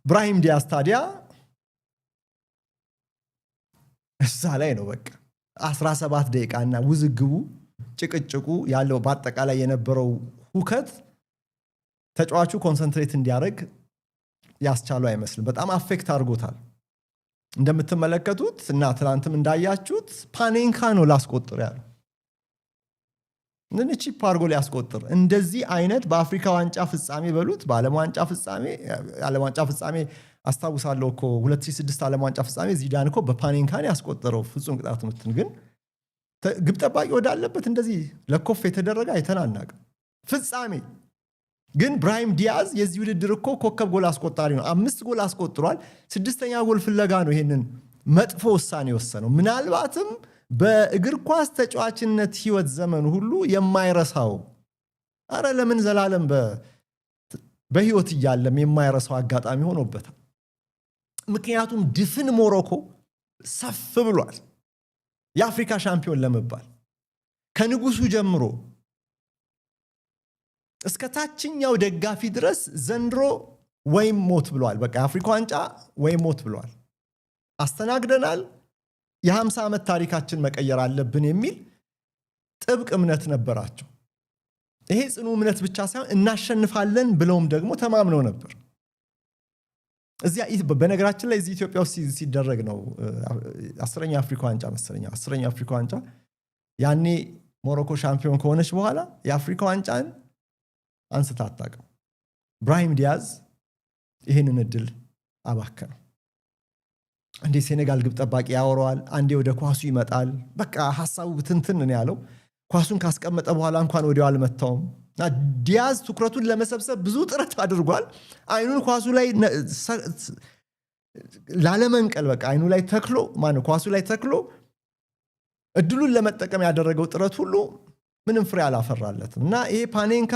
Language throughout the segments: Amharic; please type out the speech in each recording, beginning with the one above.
ብራሂም ዲያዝ ታዲያ እዛ ላይ ነው በቃ 17 ደቂቃና ውዝግቡ ጭቅጭቁ ያለው በአጠቃላይ የነበረው ሁከት ተጫዋቹ ኮንሰንትሬት እንዲያደርግ ያስቻለው አይመስልም። በጣም አፌክት አድርጎታል። እንደምትመለከቱት እና ትናንትም እንዳያችሁት ፓኔንካ ነው ላስቆጥር ያለው። ምን ቺፕ አድርጎ ሊያስቆጥር እንደዚህ አይነት በአፍሪካ ዋንጫ ፍጻሜ በሉት በዓለም ዋንጫ ፍጻሜ አስታውሳለሁ እኮ 2006 ዓለም ዋንጫ ፍጻሜ ዚዳን እኮ በፓኔንካን ያስቆጠረው ፍጹም ቅጣት ምትን ግን ግብ ጠባቂ ወዳለበት እንደዚህ ለኮፍ የተደረገ አይተናናቅ ፍጻሜ ግን ብራሂም ዲያዝ የዚህ ውድድር እኮ ኮከብ ጎል አስቆጣሪ ነው። 5 ጎል አስቆጥሯል። 6ኛ ጎል ፍለጋ ነው ይሄንን መጥፎ ውሳኔ ወሰነው። ምናልባትም በእግር ኳስ ተጫዋችነት ህይወት ዘመን ሁሉ የማይረሳው አረ ለምን ዘላለም በህይወት እያለም የማይረሳው አጋጣሚ ሆኖበታል። ምክንያቱም ድፍን ሞሮኮ ሰፍ ብሏል የአፍሪካ ሻምፒዮን ለመባል ከንጉሱ ጀምሮ እስከ ታችኛው ደጋፊ ድረስ ዘንድሮ ወይም ሞት ብሏል። በቃ የአፍሪካ ዋንጫ ወይም ሞት ብሏል። አስተናግደናል። የ50 ዓመት ታሪካችን መቀየር አለብን የሚል ጥብቅ እምነት ነበራቸው። ይሄ ጽኑ እምነት ብቻ ሳይሆን እናሸንፋለን ብለውም ደግሞ ተማምነው ነበር። እዚያ በነገራችን ላይ እዚህ ኢትዮጵያ ውስጥ ሲደረግ ነው 10ኛ አፍሪካ ዋንጫ መሰለኝ 10ኛ አፍሪካ ዋንጫ ያኔ ሞሮኮ ሻምፒዮን ከሆነች በኋላ የአፍሪካ ዋንጫን አንስታ አታውቅም። ብራሂም ዲያዝ ይህንን እድል አባከነው። አንዴ ሴኔጋል ግብ ጠባቂ ያወራዋል፣ አንዴ ወደ ኳሱ ይመጣል። በቃ ሐሳቡ ብትንትን ነው ያለው። ኳሱን ካስቀመጠ በኋላ እንኳን ወዲያው አልመታውም። ዲያዝ ትኩረቱን ለመሰብሰብ ብዙ ጥረት አድርጓል። አይኑን ኳሱ ላይ ላለመንቀል በቃ አይኑ ላይ ተክሎ ኳሱ ላይ ተክሎ እድሉን ለመጠቀም ያደረገው ጥረት ሁሉ ምንም ፍሬ አላፈራለትም እና ይሄ ፓኔንካ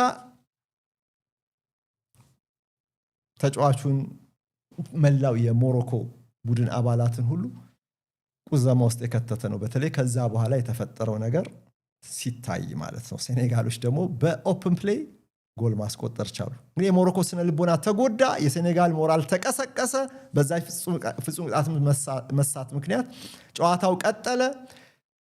ተጫዋቹን መላው የሞሮኮ ቡድን አባላትን ሁሉ ቁዘማ ውስጥ የከተተ ነው። በተለይ ከዛ በኋላ የተፈጠረው ነገር ሲታይ ማለት ነው። ሴኔጋሎች ደግሞ በኦፕን ፕሌይ ጎል ማስቆጠር ቻሉ። እንግዲህ የሞሮኮ ስነ ልቦና ተጎዳ፣ የሴኔጋል ሞራል ተቀሰቀሰ። በዛ ፍጹም ቅጣት መሳት ምክንያት ጨዋታው ቀጠለ።